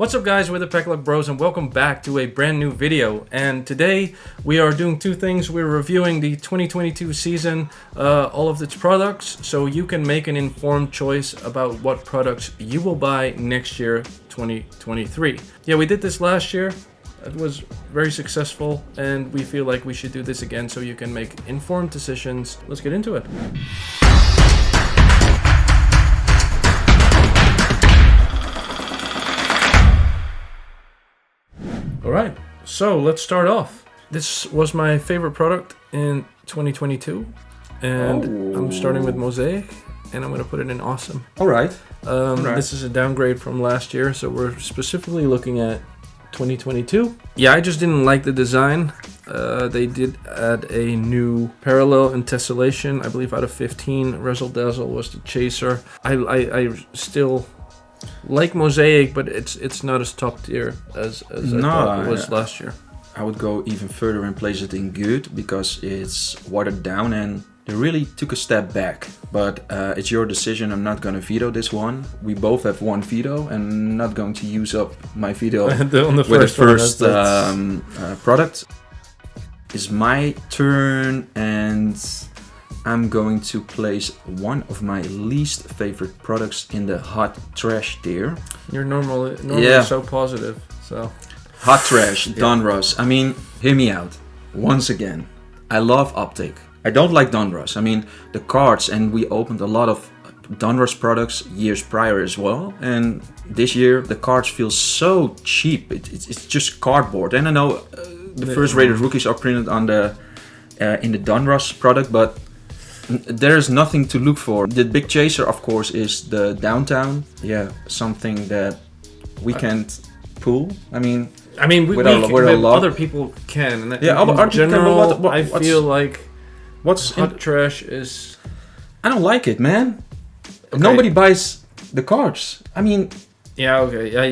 What's up guys, we're the Peckluck Bros and welcome back to a brand new video. And today we are doing two things. We're reviewing the 2022 season, all of its products, so you can make an informed choice about what products you will buy next year, 2023. Yeah, we did this last year. It was very successful and we feel like we should do this again so you can make informed decisions. Let's get into it. Alright, so let's start off. This was my favorite product in 2022 and I'm starting with Mosaic and I'm going to put it in Awesome. Alright. This is a downgrade from last year, so we're specifically looking at 2022. Yeah, I just didn't like the design. They did add a new parallel and tessellation, I believe out of 15. Razzle Dazzle was the chaser. I still like Mosaic, but it's not as top tier as I thought it was last year. I would go even further and place it in good because it's watered down and they really took a step back. But it's your decision. I'm not going to veto this one. We both have one veto and I'm not going to use up my veto on the with first the first product. It's my turn and I'm going to place one of my least favorite products in the hot trash tier. You're normally so positive, so. Hot trash, Donruss. I mean, hear me out. Once again, I love Optic. I don't like Donruss. I mean, the cards, and we opened a lot of Donruss products years prior as well. And this year, the cards feel so cheap. It's just cardboard. And I know the first rated rookies are printed on the in the Donruss product, but there's nothing to look for. The big chaser, of course, is the downtown. Yeah, something that we can't pull. I mean, other people can. And in general, I feel like hot trash is. I don't like it, man. Okay. Nobody buys the cards. I mean. Yeah, okay. Yeah,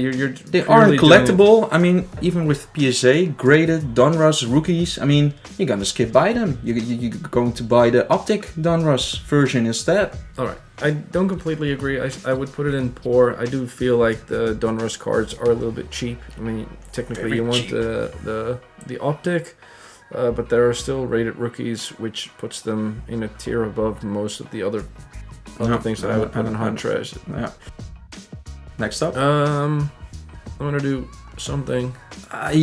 they aren't collectible. I mean, even with PSA graded Donruss rookies, I mean, you're gonna skip by them. You're going to buy the Optic Donruss version instead. All right, I don't completely agree. I would put it in poor. I do feel like the Donruss cards are a little bit cheap. I mean, technically you want the Optic, but there are still rated rookies, which puts them in a tier above most of the other things that I would put in hot trash. Yeah. Next up, I'm gonna do something. Start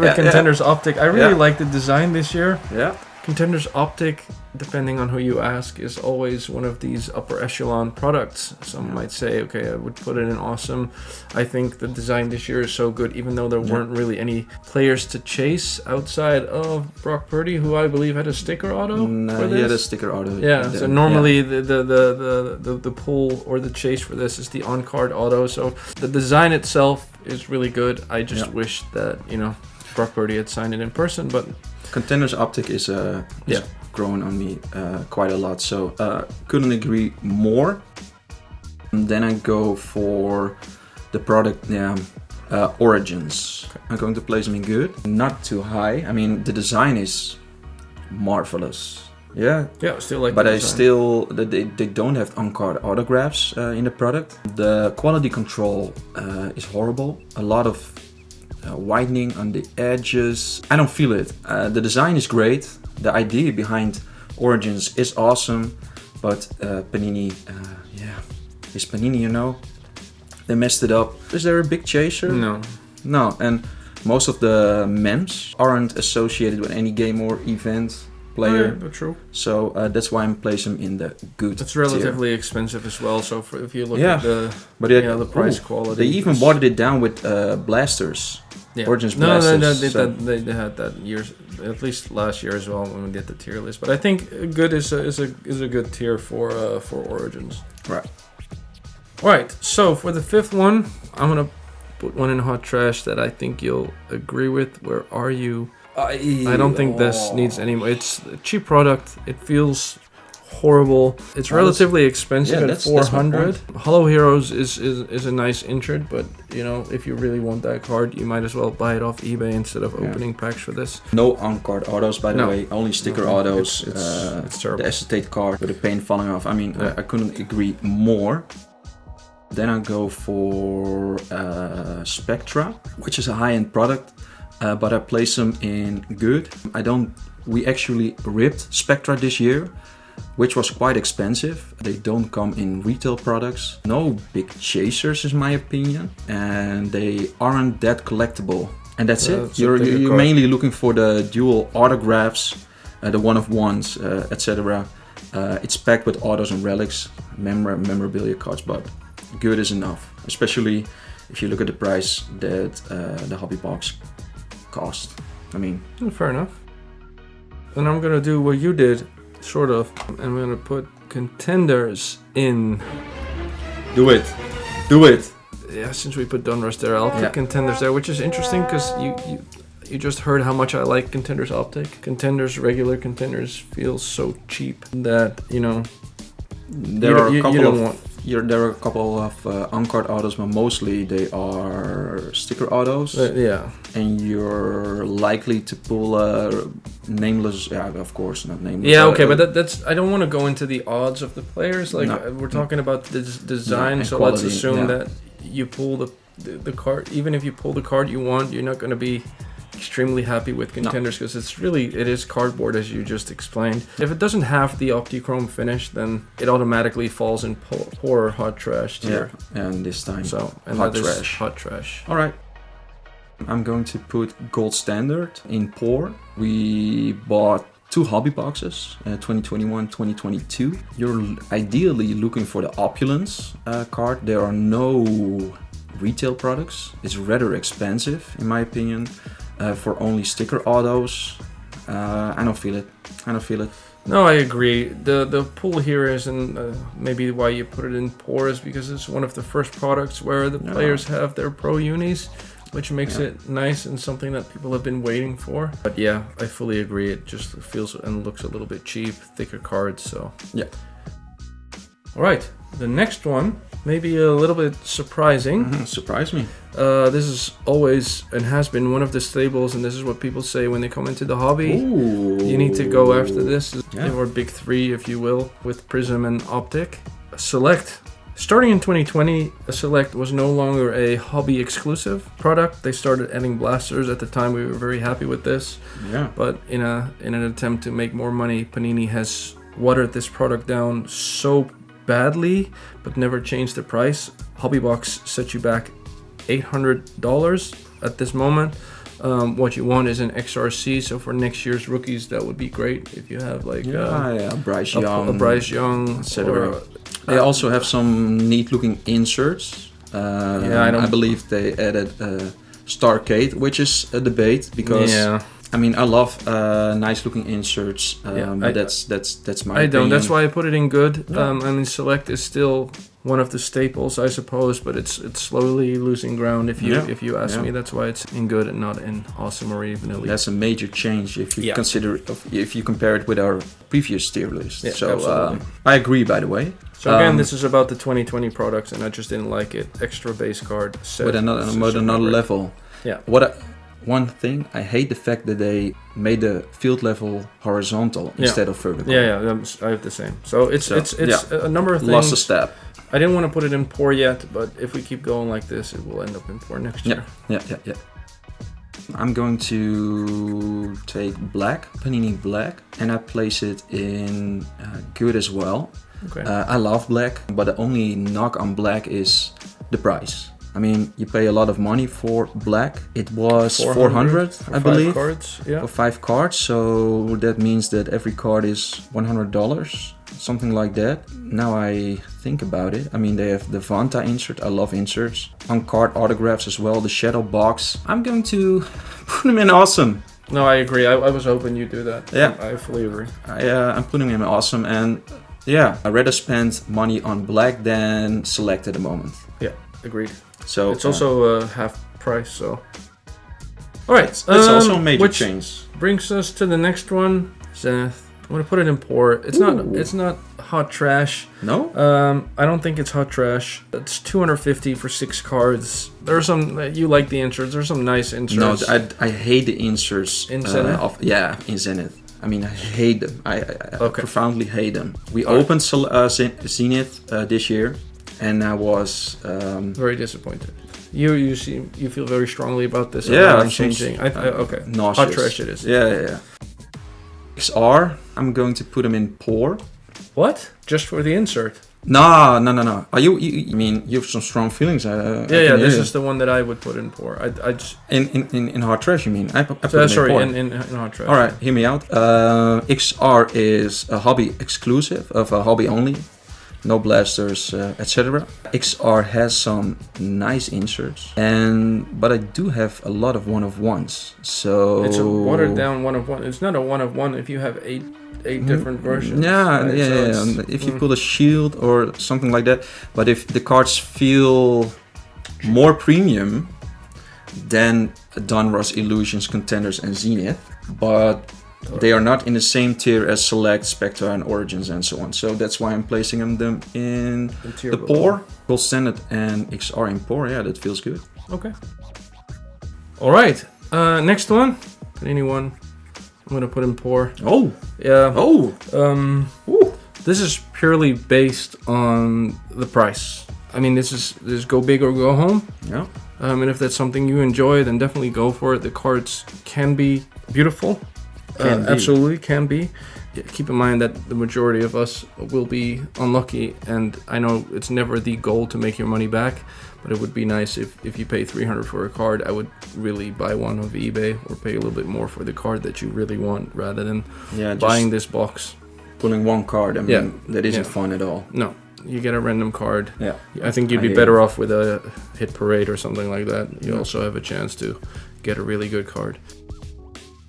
with Contenders Optic. I really like the design this year. Yeah. Contenders Optic, depending on who you ask, is always one of these upper echelon products. Some might say, okay, I would put it in Awesome. I think the design this year is so good, even though there weren't really any players to chase outside of Brock Purdy, who I believe had a sticker auto for this. He had a sticker auto. Yeah, so normally the pull or the chase for this is the on-card auto. So the design itself is really good. I just wish that, Brock Purdy had signed it in person, but Contenders Optic is growing on me quite a lot, so couldn't agree more. And then I go for the product Origins. Okay. I'm going to place them in good, not too high. I mean, the design is marvelous. Yeah, still like. But they don't have on-card autographs in the product. The quality control is horrible. A lot of widening on the edges. I don't feel it. The design is great. The idea behind Origins is awesome, but Panini, is Panini, they messed it up. Is there a big chaser? No, and most of the mems aren't associated with any game or event player. Yeah, true. So that's why I'm placing them in the good It's relatively tier. Expensive as well, so if you look at the price quality. They even watered it down with blasters. Yeah. Origins blasters. They had that years, at least last year as well when we did the tier list. But I think good is a good tier for Origins. Right. All right. So for the fifth one, I'm gonna put one in hot trash that I think you'll agree with. Where are you? I don't think this needs any more. It's a cheap product. It feels horrible. It's relatively expensive at 400. Hollow Heroes is a nice intro, but if you really want that card, you might as well buy it off eBay instead of opening packs for this. No on-card autos, by the way. Only sticker autos. It's terrible. The acetate card with the paint falling off. I mean, I couldn't agree more. Then I go for Spectra, which is a high-end product, but I place them in good. We actually ripped Spectra this year, which was quite expensive. They don't come in retail products. No big chasers, in my opinion, and they aren't that collectible. And that's it. You're mainly looking for the dual autographs, the one-of-ones, etc. It's packed with autos and relics, memorabilia cards, but good is enough. Especially if you look at the price that the hobby box cost. I mean, fair enough. And I'm gonna do what you did, sort of. I'm gonna put contenders in. Do it. Yeah, since we put Donruss there, I'll put contenders there, which is interesting because you just heard how much I like contenders optic. Contenders, regular contenders, feels so cheap that there are a couple of on-card autos, but mostly they are sticker autos. And you're likely to pull a nameless, of course, not nameless. Yeah, okay, but that's. I don't want to go into the odds of the players. We're talking about the design, so quality, let's assume that you pull the card. Even if you pull the card you want, you're not going to be extremely happy with contenders because it is cardboard, as you just explained. If it doesn't have the Optichrome finish, then it automatically falls in poor hot trash tier. Yeah, and this time hot trash. All right, I'm going to put gold standard in poor. We bought 2 hobby boxes, 2021, 2022. You're ideally looking for the opulence card. There are no retail products. It's rather expensive, in my opinion. For only sticker autos, I don't feel it. No, I agree. The pull here is, and maybe why you put it in poor is because it's one of the first products where the players have their pro unis, which makes it nice and something that people have been waiting for. But yeah, I fully agree. It just feels and looks a little bit cheap, thicker cards. So yeah. All right, the next one may be a little bit surprising. Surprise me. This is always and has been one of the staples, and this is what people say when they come into the hobby. Ooh. You need to go after this. Or big 3, if you will, with Prism and Optic. Select. Starting in 2020, Select was no longer a hobby exclusive product. They started adding blasters. At the time, we were very happy with this. Yeah. But in an attempt to make more money, Panini has watered this product down so badly, but never changed the price. Hobbybox set you back $800 at this moment. What you want is an XRC, so for next year's rookies, that would be great if you have Bryce Young, etc. They also have some neat looking inserts. I believe they added Starcade, which is a debate because I mean, I love nice looking inserts, but that's my opinion. That's why I put it in good. I mean, Select is still one of the staples, I suppose, but it's slowly losing ground. If you ask me, that's why it's in good and not in awesome or even elite. That's a major change if you if you compare it with our previous tier list. So I agree, by the way. So again, this is about the 2020 products, and I just didn't like it. Extra base card set with another level. Yeah. One thing, I hate the fact that they made the field level horizontal instead of vertical. Yeah, I have the same. So it's a number of things. Lost a step. I didn't want to put it in poor yet, but if we keep going like this, it will end up in poor next year. Yeah. I'm going to take black, Panini black, and I place it in good as well. Okay. I love black, but the only knock on black is the price. I mean, you pay a lot of money for black. It was 400 I believe, for 5 cards. So that means that every card is $100, something like that. Now I think about it. I mean, they have the Vanta insert. I love inserts. On card autographs as well. The Shadow box. I'm going to put them in awesome. No, I agree. I was hoping you'd do that. Yeah, I fully agree. I'm putting them in awesome, and yeah, I'd rather spend money on black than Select at the moment. Yeah, agreed. So it's also half price. So, all right, it's also a major change. Brings us to the next one. Zenith. I'm gonna put it in poor. It's not hot trash. No. I don't think it's hot trash. It's $250 for 6 cards. There's some you like the inserts. There's some nice inserts. No, I hate the inserts in Zenith. In Zenith. I mean, I hate them. I profoundly hate them. We opened Zenith this year. and I was Very disappointed. You feel very strongly about this. Yeah, I'm changing. Okay. nauseous. Hot trash it is. Yeah. XR, I'm going to put them in pour. What? Just for the insert? No. Are you I mean, you have some strong feelings. Yeah. This is the one that I would put in pour. I just in hard trash. You mean? I put them sorry in pour. in hot trash. All right, hear me out. XR is a hobby exclusive of a hobby only. No blasters, etc. XR has some nice inserts, but I do have a lot of one of ones. So it's a watered down one of one. It's not a one of one if you have eight different versions. Yeah, right? yeah. If you pull a shield or something like that, but if the cards feel more premium than Donruss, Illusions, Contenders, and Zenith, but they are not in the same tier as Select, Spectra, and Origins, and so on. So that's why I'm placing them in the pour. Gold Standard and XR in pour. Yeah, that feels good. Okay. All right. Next one. Panini one. I'm gonna put in pour. Oh. Yeah. Oh. This is purely based on the price. I mean, this is go big or go home. Yeah. And if that's something you enjoy, then definitely go for it. The cards can be beautiful. Absolutely can be. Yeah, keep in mind that the majority of us will be unlucky, and I know it's never the goal to make your money back, but it would be nice if you pay $300 for a card. I would really buy one of eBay or pay a little bit more for the card that you really want rather than buying this box. Pulling one card, I mean, that isn't fun at all. No, you get a random card. Yeah, I think you'd be better off with a hit parade or something like that. You also have a chance to get a really good card.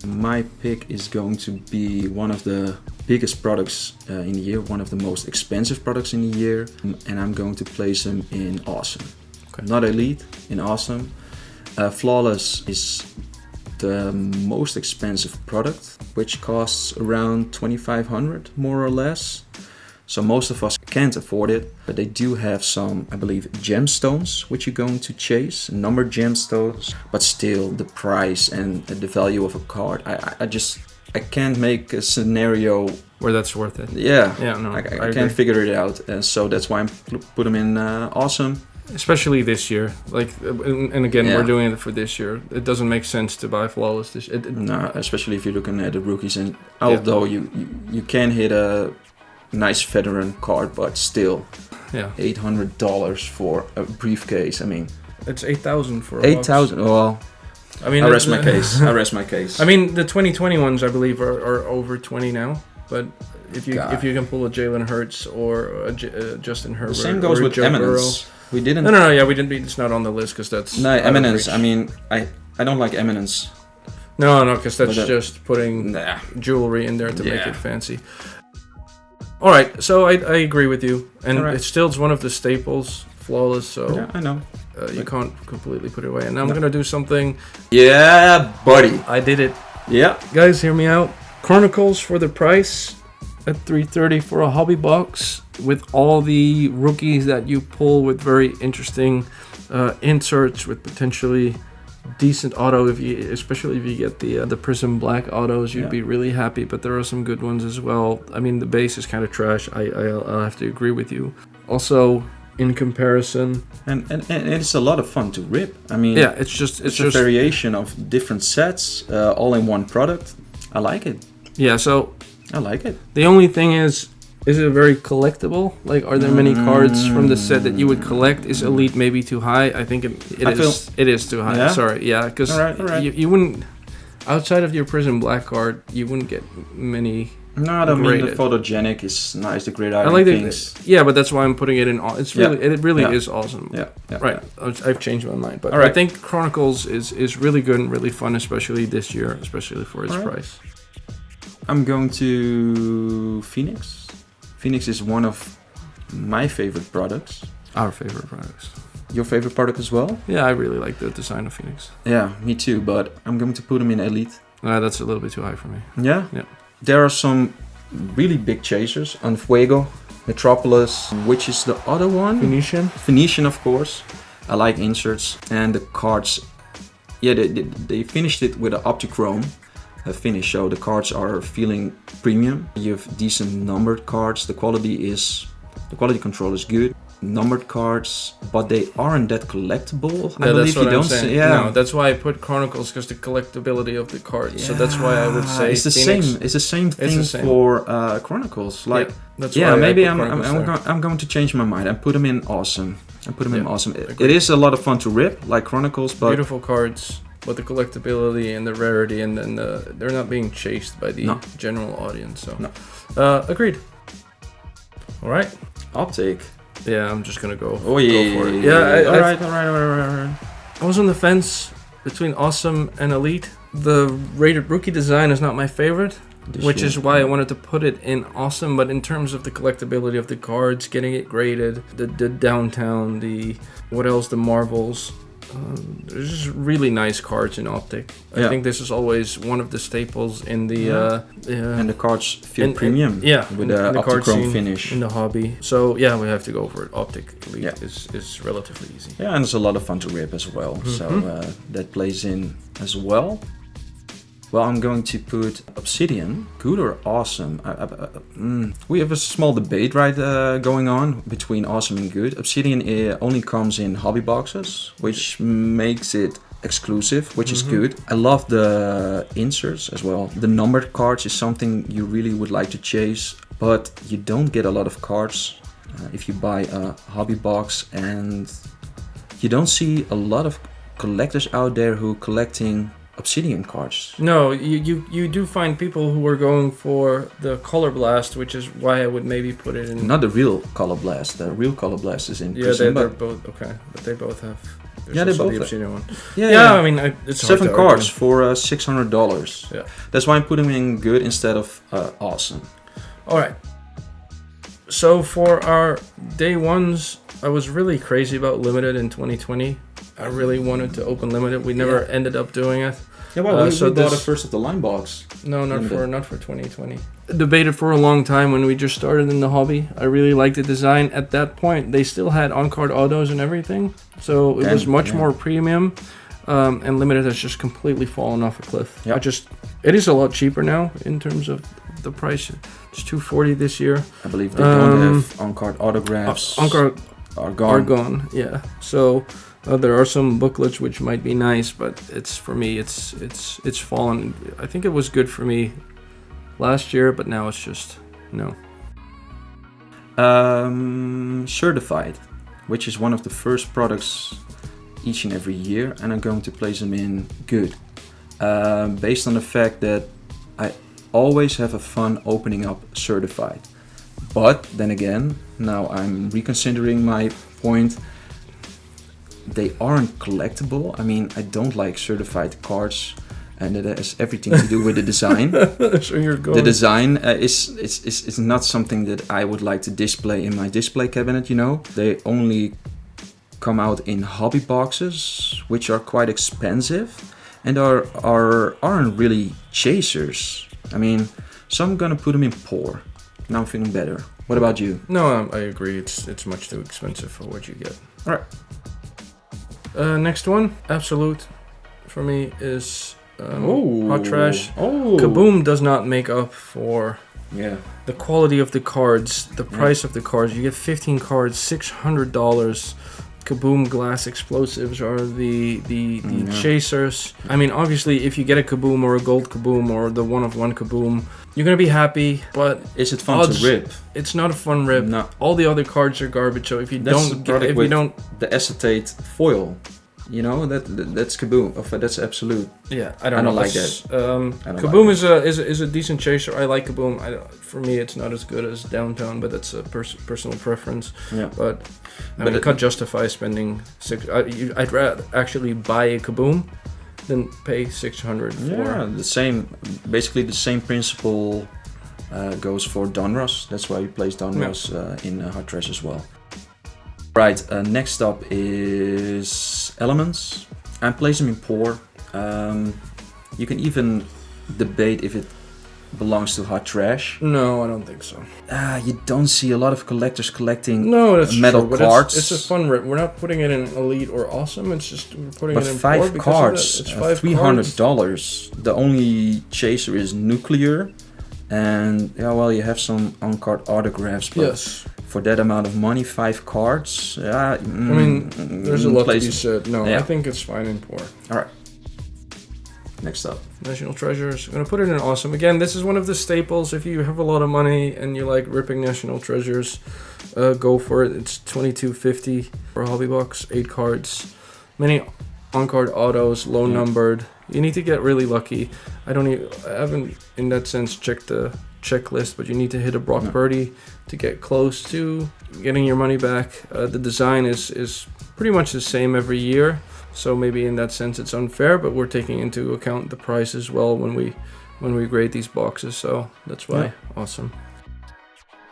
My pick is going to be one of the biggest products in the year, one of the most expensive products in the year, and I'm going to place them in Awesome. Okay. Not Elite, in Awesome. Flawless is the most expensive product, which costs around $2,500 more or less. So most of us can't afford it, but they do have some, I believe, gemstones, which you're going to chase, numbered gemstones, but still the price and the value of a card. I can't make a scenario where that's worth it. Yeah, no, I can't figure it out, and so that's why I put them in Awesome. Especially this year, and again, we're doing it for this year. It doesn't make sense to buy Flawless this year. No, especially if you're looking at the rookies, and although you can hit a nice veteran card, but still, $800 for a briefcase. I mean, it's $8,000 for $8,000. Well, I mean, I rest my case. I rest my case. I mean, the 2020 ones, I believe, are over 20 now. But if you can pull a Jalen Hurts or a Justin Herbert, the same goes with Eminence. We didn't. No. Yeah, we didn't. It's not on the list because that's Eminence. I mean, I don't like Eminence. No, because that's just putting jewelry in there to make it fancy. All right, so I agree with you, and it's still one of the staples, Flawless. So I know you can't completely put it away. And now I'm gonna do something. Yeah, buddy. I did it. Yeah, guys, hear me out. Chronicles for the price at $330 for a hobby box with all the rookies that you pull with very interesting inserts with potentially decent auto, especially if you get the Prism Black autos, you'd be really happy. But there are some good ones as well. I mean, the base is kind of trash. I'll have to agree with you. Also, in comparison, and it's a lot of fun to rip. I mean, it's just a variation of different sets, all in one product. I like it. Yeah, so I like it. The only thing is it very collectible? Like, are there many cards from the set that you would collect? Is Elite maybe too high? I think it is too high. Yeah? Sorry, because you wouldn't, outside of your Prism Black card, you wouldn't get many. No, I don't mean the photogenic is nice. The Great Iron Kings. But that's why I'm putting it in. It's really, it really is awesome. Yeah. Right. I've changed my mind, but I think Chronicles is really good and really fun, especially this year, especially for its price. I'm going to Phoenix. Phoenix is one of my favorite products. Our favorite products. Your favorite product as well? Yeah, I really like the design of Phoenix. Yeah, me too, but I'm going to put them in Elite. That's a little bit too high for me. Yeah? Yeah. There are some really big chasers. Fuego, Metropolis, which is the other one? Venetian, of course. I like inserts. And the cards, they finished it with an Optichrome finish, so the cards are feeling premium. You have decent numbered cards. The quality control is good. numbered cards, but they aren't that collectible. Yeah, I believe that's what you I'm don't saying. see. Yeah, No, that's why I put Chronicles, because the collectability of the cards. So that's why I would say it's the Phoenix. same. It's the same thing for Chronicles. Like, that's why maybe I put Chronicles I'm going to change my mind and put them in awesome. And put them in awesome. It agreed. is a lot of fun to rip, like Chronicles, but beautiful cards, but the collectability and the rarity, and then they're not being chased by the general audience. So, agreed. All right. Optic. Yeah, I'm just gonna go. Oh yeah. Go for it. Yeah. All right. I was on the fence between awesome and elite. The rated rookie design is not my favorite, which is why I wanted to put it in awesome. But in terms of the collectability of the cards, getting it graded, the downtown, the marvels. There's just really nice cards in Optic. I think this is always one of the staples in the and the cards feel premium. With the Optichrome finish in the hobby. So we have to go for it. Optic Elite is relatively easy. Yeah, and it's a lot of fun to rip as well. So that plays in as well. Well, I'm going to put Obsidian. Good or awesome? We have a small debate going on between awesome and good. Obsidian only comes in hobby boxes, which makes it exclusive, which is good. I love the inserts as well. The numbered cards is something you really would like to chase, but you don't get a lot of cards if you buy a hobby box, and you don't see a lot of collectors out there who collecting Obsidian cards. No, you do find people who are going for the Color Blast, which is why I would maybe put it in. Not the real Color Blast. The real Color Blast is in. Yeah, they're both okay, but they both have. They both the Obsidian one. Yeah. I mean, it's 7 cards for $600. Yeah, that's why I'm putting them in good instead of awesome. All right. So for our day ones, I was really crazy about limited in 2020. I really wanted to open limited. We never ended up doing it. Yeah, well, we bought a first of the line box. No, not for 2020. Debated for a long time when we just started in the hobby. I really liked the design. At that point, they still had on-card autos and everything, so it was much more premium. And limited has just completely fallen off a cliff. Yeah. It is a lot cheaper now in terms of the price. It's $240 this year. I believe they don't have on-card autographs. On-card are gone. Yeah. So there are some booklets which might be nice, but it's fallen. I think it was good for me last year, but now it's just no. Certified, which is one of the first products each and every year, and I'm going to place them in good, based on the fact that I always have a fun opening up certified. But then again, now I'm reconsidering my point. They aren't collectible. I mean, I don't like certified cards, and it has everything to do with the design. So you're going. The design is not something that I would like to display in my display cabinet. You know, they only come out in hobby boxes, which are quite expensive, and aren't really chasers. I mean, so I'm gonna put them in poor. Now I'm feeling better. What about you? No, I agree. It's much too expensive for what you get. All right. Next one, Absolute, for me is Hot Trash. Oh. Kaboom does not make up for the quality of the cards, the price of the cards. You get 15 cards, $600. Kaboom glass explosives are the chasers. I mean, obviously, if you get a Kaboom or a gold Kaboom or the one-of-one Kaboom, you're gonna be happy. But is it fun to rip? It's not a fun rip. No. All the other cards are garbage. So if you the acetate foil, you know that's Kaboom. That's Absolute. Yeah, I don't like that. Kaboom is a decent chaser. I like Kaboom. For me, it's not as good as Downtown, but that's a personal preference. Yeah. But I can't justify spending I'd rather actually buy a Kaboom than pay $600 for. Yeah, basically the same principle goes for Donruss. That's why we place Donruss in Hot Trash as well. Right, next up is Elements. I place them in poor. You can even debate if it belongs to Hot Trash. No, I don't think so. You don't see a lot of collectors collecting that's metal true, cards. It's a fun rip. We're not putting it in Elite or Awesome. It's just we're putting it in 5 cards, it's $300. The only chaser is Nuclear, and you have some on-card autographs. But for that amount of money, 5 cards. Yeah, I mean, there's a lot to be place- said. No, Yeah. I think it's fine in poor. All right. Next up. National Treasures. I'm gonna put it in awesome. Again, this is one of the staples. If you have a lot of money and you like ripping National Treasures, go for it. It's $22.50 for a hobby box, 8 cards, many on-card autos, low numbered. You need to get really lucky. I haven't in that sense checked the checklist, but you need to hit a Brock Purdy to get close to getting your money back. The design is pretty much the same every year. So maybe in that sense it's unfair, but we're taking into account the price as well when we grade these boxes. So that's why awesome.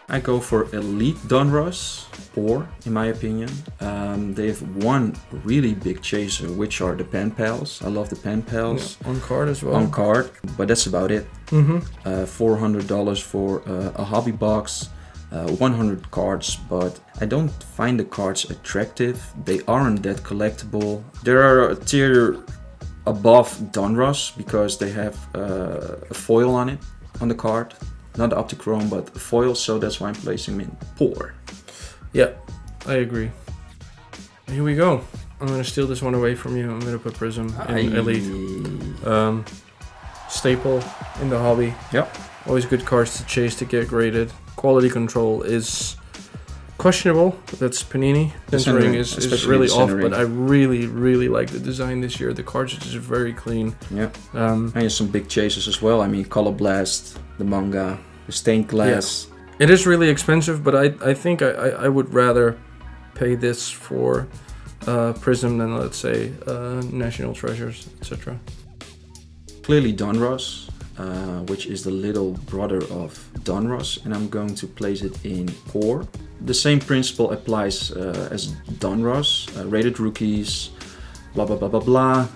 I go for Elite Donruss, or in my opinion, they have one really big chaser, which are the pen pals. I love the pen pals. Yeah, on card as well. On card, but that's about it. Mm-hmm. $400 for a hobby box. 100 cards, but I don't find the cards attractive. They aren't that collectible. There are a tier above Donruss because they have a foil on it, on the card. Not the Optichrome, but a foil, so that's why I'm placing them in poor. Yeah, I agree. Here we go. I'm gonna steal this one away from you. I'm gonna put Prism in Elite. Staple in the hobby. Yep. Always good cards to chase to get graded. Quality control is questionable, but that's Panini. Centering is really off, but I really like the design this year. The cards are just very clean. Yeah. And there's some big chasers as well. I mean, Color Blast, the manga, the stained glass. Yeah. It is really expensive, but I think I would rather pay this for Prism than, let's say, National Treasures, etc. Clearly Donruss, which is the little brother of Donruss, and I'm going to place it in poor. The same principle applies as Donruss, rated rookies, blah blah blah blah blah.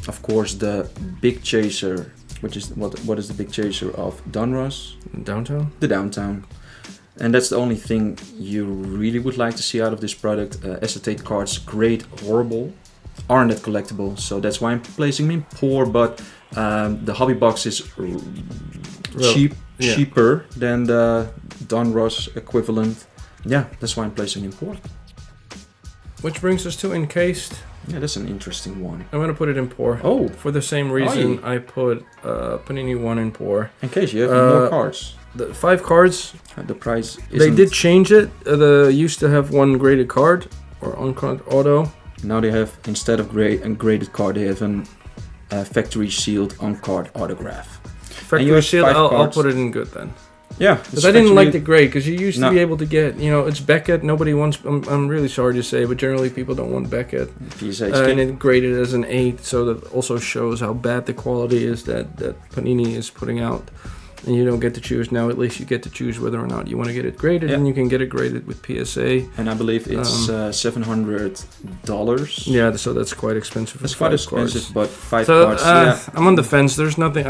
Of course, the big chaser, which is what is the big chaser of Donruss? Downtown. The downtown, and that's the only thing you really would like to see out of this product. Acetate cards, great, horrible, aren't that collectible, so that's why I'm placing them in poor. But the hobby box is cheaper than the Donruss equivalent. Yeah, that's why I'm placing in poor. Which brings us to encased. Yeah, that's an interesting one. I'm gonna put it in poor. Oh, for the same reason I put Panini 1 in poor. In case you have more cards. The 5 cards. The price. They did change it. They used to have one graded card or on-card auto. Now they have, instead of graded card, they have a factory sealed on-card autograph. Factory sealed. I'll put it in good then. Yeah, because I didn't like the grade, because you used to be able to get, it's Beckett. Nobody wants. I'm really sorry to say, but generally people don't want Beckett. And it graded as an 8, so that also shows how bad the quality is that Panini is putting out. And you don't get to choose. Now at least you get to choose whether or not you want to get it graded, and you can get it graded with PSA. And I believe it's $700. Yeah, so that's quite expensive. It's quite expensive, but 5 cards. I'm on the fence. There's nothing.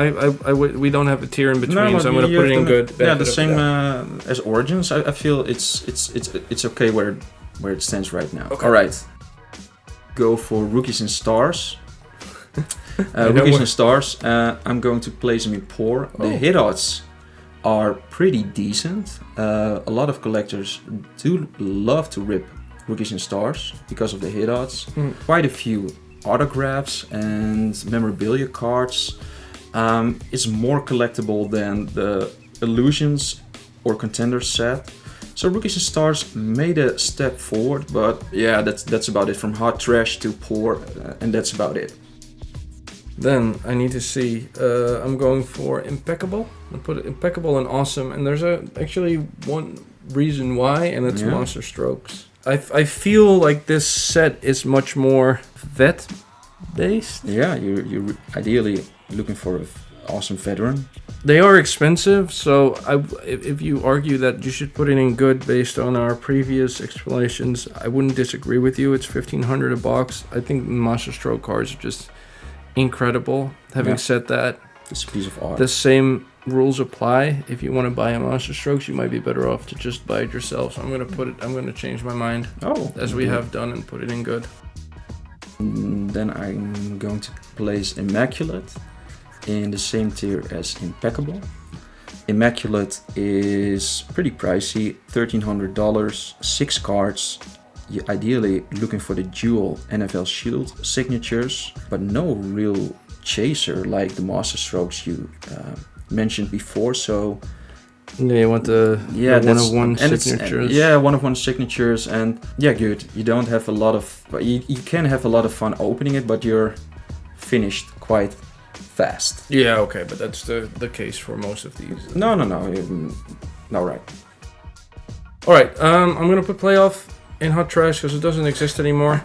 We don't have a tier in between, so I'm gonna put it in good. Yeah, the same as Origins. I feel it's okay where it stands right now. Okay. All right, go for Rookies and Stars. Rookies and Stars, I'm going to place them in poor. The hit odds are pretty decent. A lot of collectors do love to rip Rookies and Stars because of the hit odds. Quite a few autographs and memorabilia cards. It's more collectible than the Illusions or Contenders set. So Rookies and Stars made a step forward, but yeah, that's about it. From hot trash to poor, and that's about it. Then I need to see. I'm going for impeccable. I put it impeccable and awesome, and there's actually one reason why, and it's Monster Strokes. I feel like this set is much more vet based. Yeah, you're ideally looking for an awesome veteran. They are expensive, so if you argue that you should put it in good based on our previous explanations, I wouldn't disagree with you. It's $1,500 a box. I think Monster Stroke cards are just incredible. Having said that, it's a piece of art. The same rules apply. If you want to buy a Monster Strokes, you might be better off to just buy it yourself. So I'm gonna change my mind. As we have done, and put it in good. Then I'm going to place Immaculate in the same tier as Impeccable. Immaculate is pretty pricey, $1,300, 6 cards. You're ideally looking for the dual NFL Shield signatures, but no real chaser like the Master Strokes you mentioned before. So Yeah, you want the one-of-one signatures. Yeah, one-of-one signatures, and yeah, good. You don't have a lot of. You can have a lot of fun opening it, but you're finished quite fast. Yeah, okay, but that's the case for most of these. No, right. All right, I'm gonna put playoff in hot trash because it doesn't exist anymore.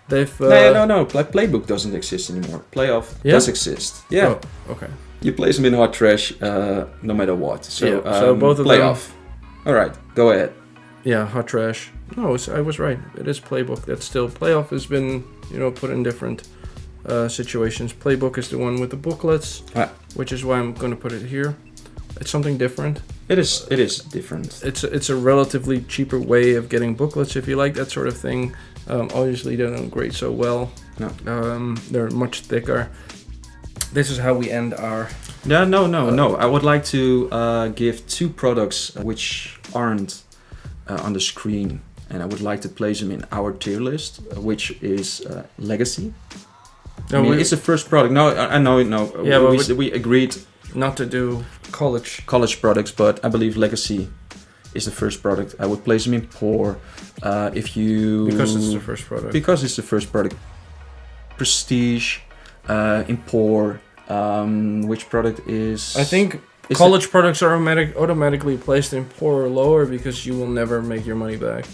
They've No. Playbook doesn't exist anymore. Playoff does exist. Yeah. Oh, okay. You place them in hot trash, no matter what. So, so both of playoff. them. All right, go ahead. Yeah, hot trash. No, I was right. It is playbook. That's still playoff has been put in different situations. Playbook is the one with the booklets, which is why I'm going to put it here. It's something different. It is different. It's a relatively cheaper way of getting booklets if you like that sort of thing. Obviously, they don't grade so well. No. They're much thicker. This is how we end our... No. I would like to give 2 products which aren't on the screen, and I would like to place them in our tier list, which is Legacy. No, it's the first product. No, I know. Yeah, we agreed not to do college products, but I believe Legacy is the first product. I would place them in poor. Because it's the first product. Because it's the first product. Prestige, in poor. Which product is? I think college products are automatically placed in poor or lower because you will never make your money back.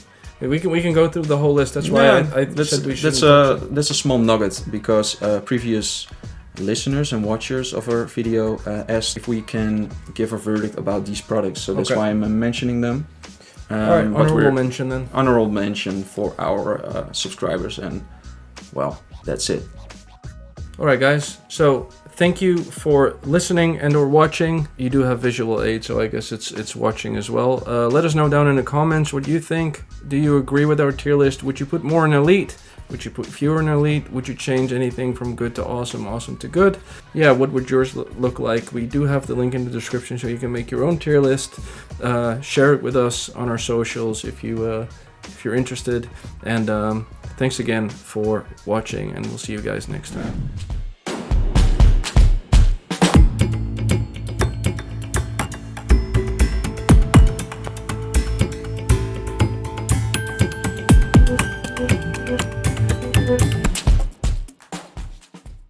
We can go through the whole list. That's why I said we should. That's a small nugget because previous listeners and watchers of our video asked if we can give a verdict about these products. So that's why I'm mentioning them. All right, honorable mention then. Honorable mention for our subscribers, and well, that's it. All right, guys. So thank you for listening and or watching. You do have visual aid, so I guess it's watching as well. Let us know down in the comments what you think. Do you agree with our tier list? Would you put more in elite? Would you put fewer in elite? Would you change anything from good to awesome, awesome to good? Yeah, what would yours look like? We do have the link in the description so you can make your own tier list. Share it with us on our socials if you're interested. And thanks again for watching, and we'll see you guys next time.